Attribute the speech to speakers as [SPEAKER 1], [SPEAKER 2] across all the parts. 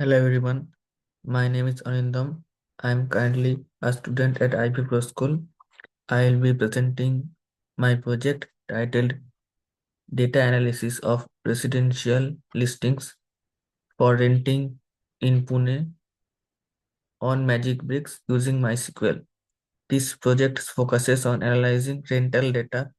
[SPEAKER 1] Hello everyone, my name is Anindam. I am currently a student at IB Pro School. I will be presenting my project titled Data Analysis of Residential Listings for Renting in Pune on Magicbricks using MySQL. This project focuses on analyzing rental data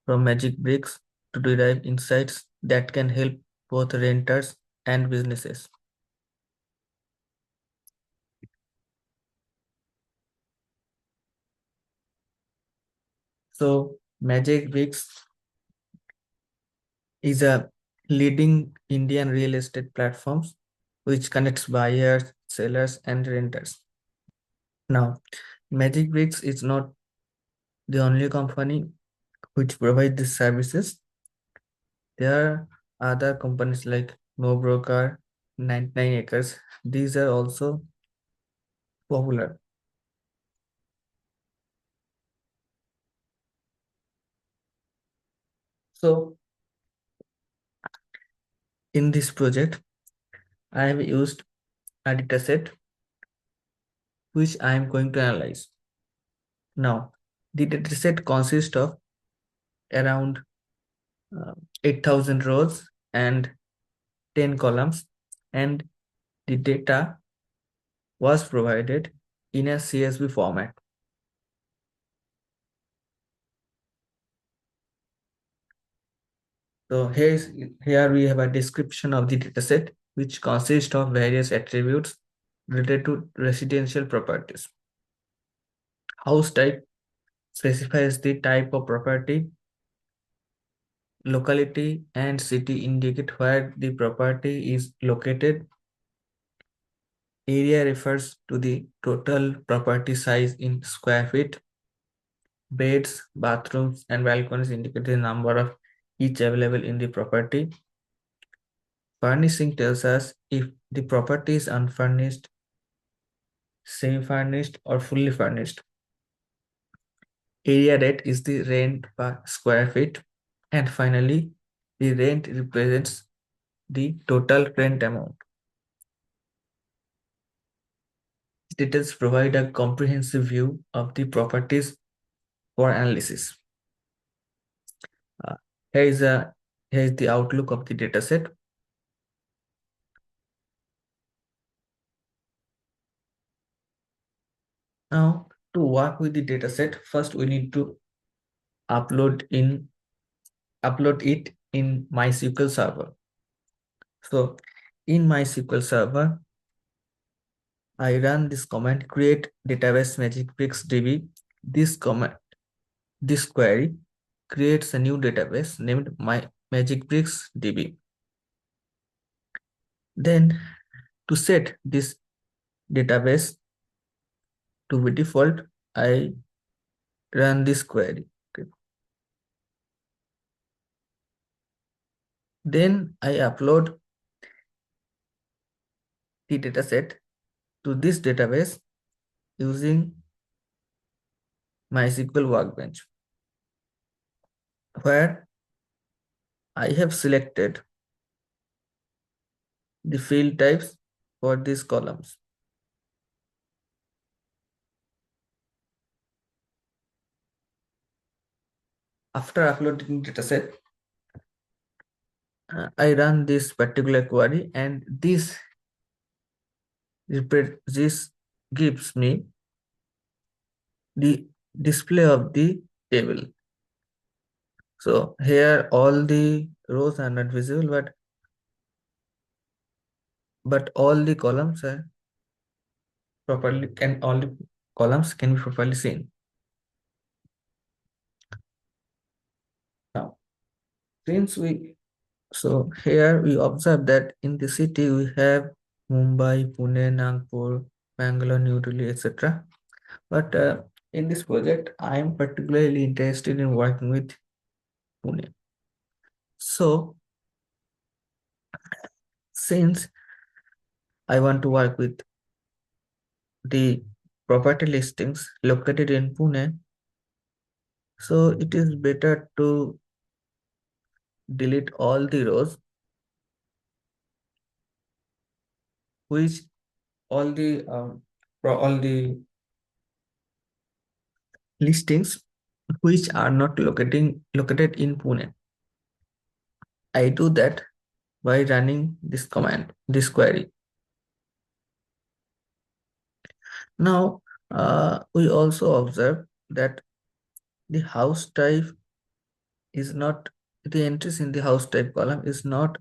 [SPEAKER 1] from Magicbricks to derive insights that can help both renters and businesses. So, Magicbricks is a leading Indian real estate platforms which connects buyers, sellers, and renters. Now, Magicbricks is not the only company which provide these services. There are other companies like No Broker, 99 Acres. These are also popular. So, in this project, I have used a dataset which I am going to analyze. Now, the dataset consists of around uh, 8,000 rows and 10 columns, and the data was provided in a CSV format. So here we have a description of the dataset, which consists of various attributes related to residential properties. House type specifies the type of property. Locality and city indicate where the property is located. Area refers to the total property size in square feet. Beds, bathrooms, and balconies indicate the number of each available in the property. Furnishing tells us if the property is unfurnished, semi-furnished, or fully furnished. Area rate is the rent per square feet. And finally, the rent represents the total rent amount. Details provide a comprehensive view of the properties for analysis. Uh, here is a here is the outlook of the dataset. Now, to work with the dataset, first we need to upload in upload it in MySQL Server. So in MySQL Server, I run this command create database magicbricks db. This command, this query creates a new database named my magicbricks db. Then to set this database to be default, I run this query. Okay. Then I upload the dataset to this database using MySQL Workbench, where I have selected the field types for these columns. After uploading dataset, I run this particular query, and this gives me the display of the table. So here all the rows are not visible, but all the columns are properly, and all the columns can be properly seen. Now, since we so here we observe that in the city we have Mumbai, Pune, Nagpur, Bangalore, New Delhi, etc. But in this project, I am particularly interested in working with Pune. So since I want to work with the property listings located in Pune, so it is better to delete all the rows which all the listings which are not located in Pune. I do that by running this command, this query. Now, we also observe that the house type is not, the entries in the house type column is not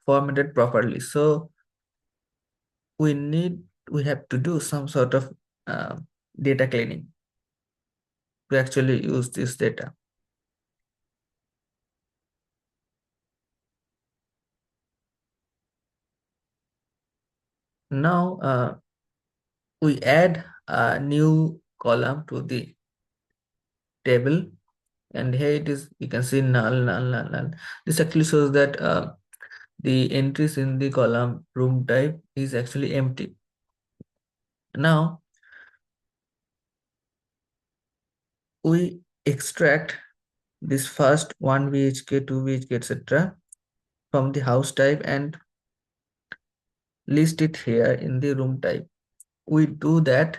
[SPEAKER 1] formatted properly. So we have to do some sort of uh, data cleaning to actually use this data. Now we add a new column to the table, and here it is, you can see null, null, null, null. This actually shows that the entries in the column room type is actually empty. Now we extract this first 1 BHK, 2 BHK, etc. from the house type and list it here in the room type. We do that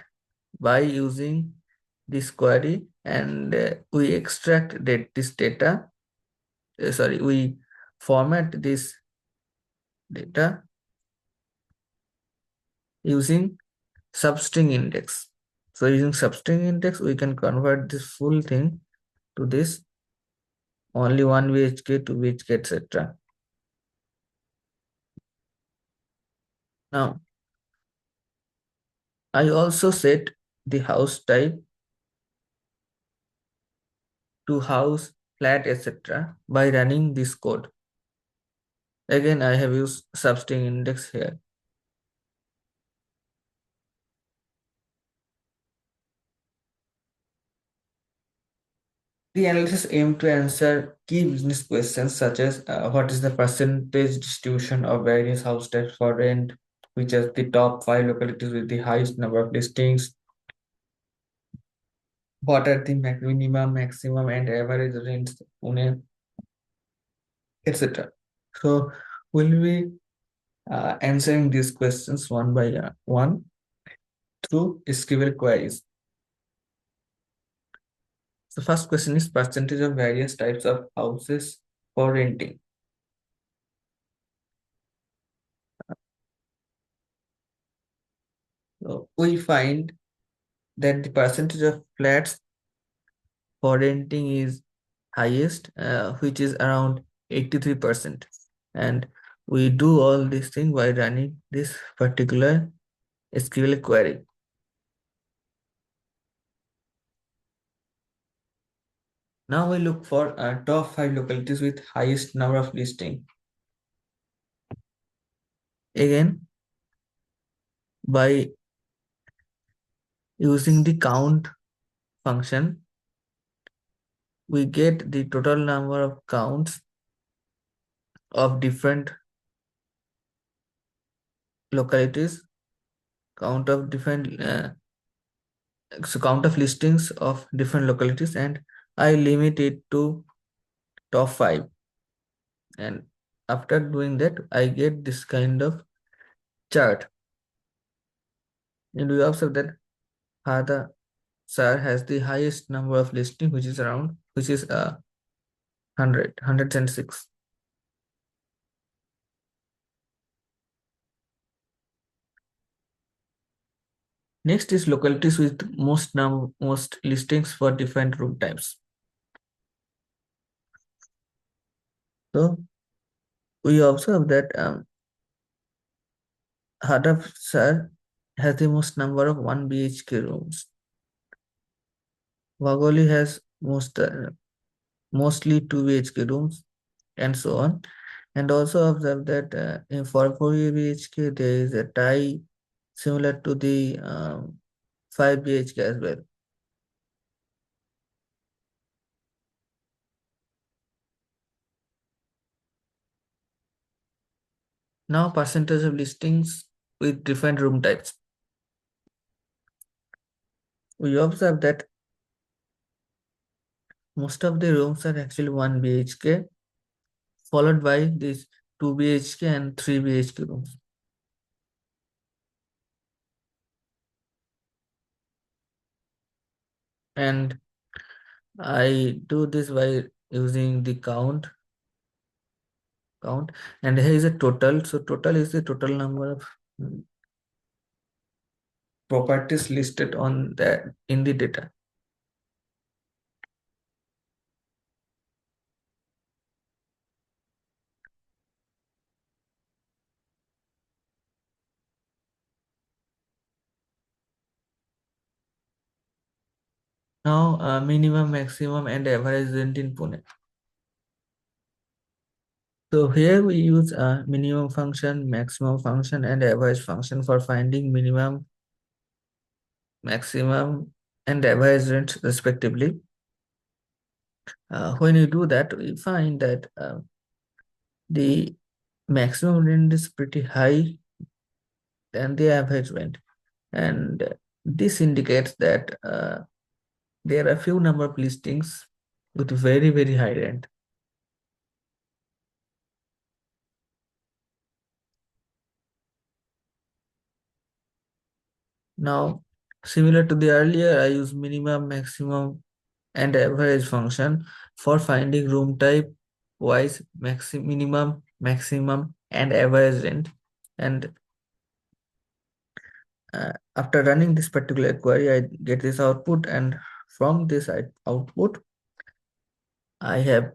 [SPEAKER 1] by using this query, and we extract this data. We format this data using substring index. So using substring index, we can convert this full thing to this only 1 BHK, 2 BHK, etc. Now, I also set the house type to house, flat, etc. by running this code. Again, I have used substring index here. The analysis aimed to answer key business questions such as what is the percentage distribution of various house types for rent, which are the top 5 localities with the highest number of listings, what are the minimum, maximum, and average rents in Pune, etc. So we'll be answering these questions one by one through SQL queries. The first question is percentage of various types of houses for renting. So we find that the percentage of flats for renting is highest, which is around 83%. And we do all these things by running this particular SQL query. Now we look for top 5 localities with highest number of listing. Again, by using the count function, we get the total number of counts of different localities, count of different count of listings of different localities, and I limit it to top 5. And after doing that, I get this kind of chart. And we observe that Hada Sir has the highest number of listing, which is 106. Next is localities with most listings for different room types. So we observe that Hadapsar has the most number of 1 BHK rooms. Wagoli has mostly 2 BHK rooms, and so on. And also observe that in for 4 BHK there is a tie similar to the 5 BHK as well. Now percentage of listings with different room types. We observe that most of the rooms are actually 1 BHK, followed by these 2 BHK and 3 BHK rooms. And I do this by using the count, and here is a total. So total is the total number of properties listed on that in the data. Now, minimum, maximum, and average rent in Pune. So here we use a minimum function, maximum function, and average function for finding minimum, maximum, and average rent respectively. When you do that, we find that the maximum rent is pretty high than the average rent, and this indicates that there are few number of listings with very high rent. Now, similar to the earlier, I use minimum, maximum, and average function for finding room type wise minimum, maximum, and average rent. And after running this particular query, I get this output, and from this output, I have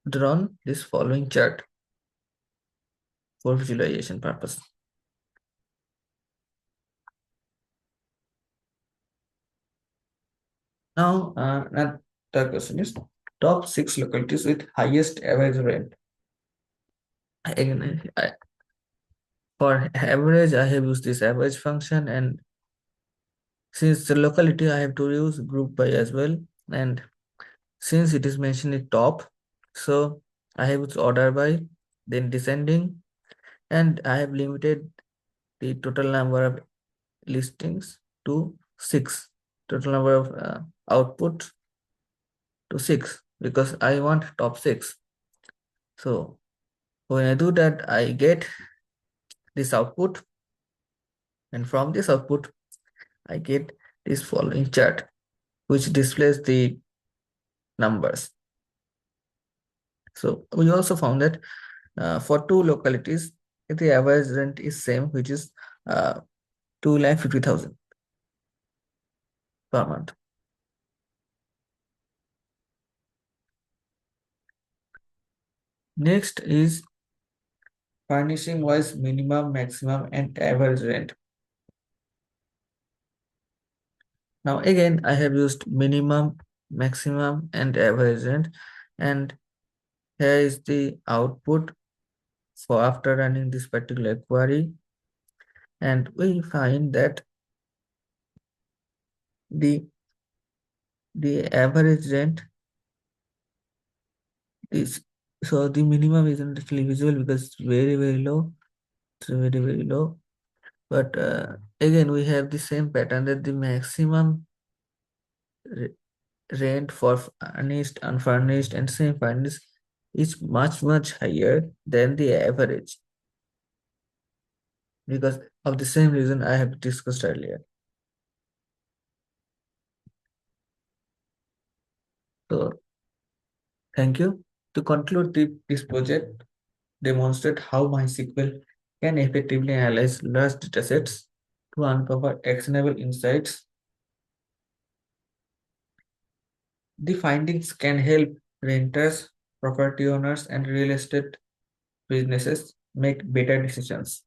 [SPEAKER 1] drawn this following chart for visualization purpose. Now, another question is top 6 localities with highest average rent. Again, for average, I have used this average function, and since the locality, I have to use group by as well. And since it is mentioned in top, so I have used order by, then descending, and I have limited the total number of listings to 6. Total number of output to 6 because I want top 6. So when I do that, I get this output, and from this output, I get this following chart, which displays the numbers. So we also found that for two localities, the average rent is same, which is 2,50,000 per month. Next is furnishing wise minimum, maximum, and average rent. Now again, I have used minimum, maximum, and average rent, and here is the output for after running this particular query, and we find that the average rent is, so the minimum isn't actually visible because it's very low. It's very low. But again, we have the same pattern that the maximum rent for furnished, unfurnished, and semi-furnished is much higher than the average because of the same reason I have discussed earlier. So thank you. To conclude, this project demonstrate how MySQL can effectively analyze large datasets to uncover actionable insights. The findings can help renters, property owners, and real estate businesses make better decisions.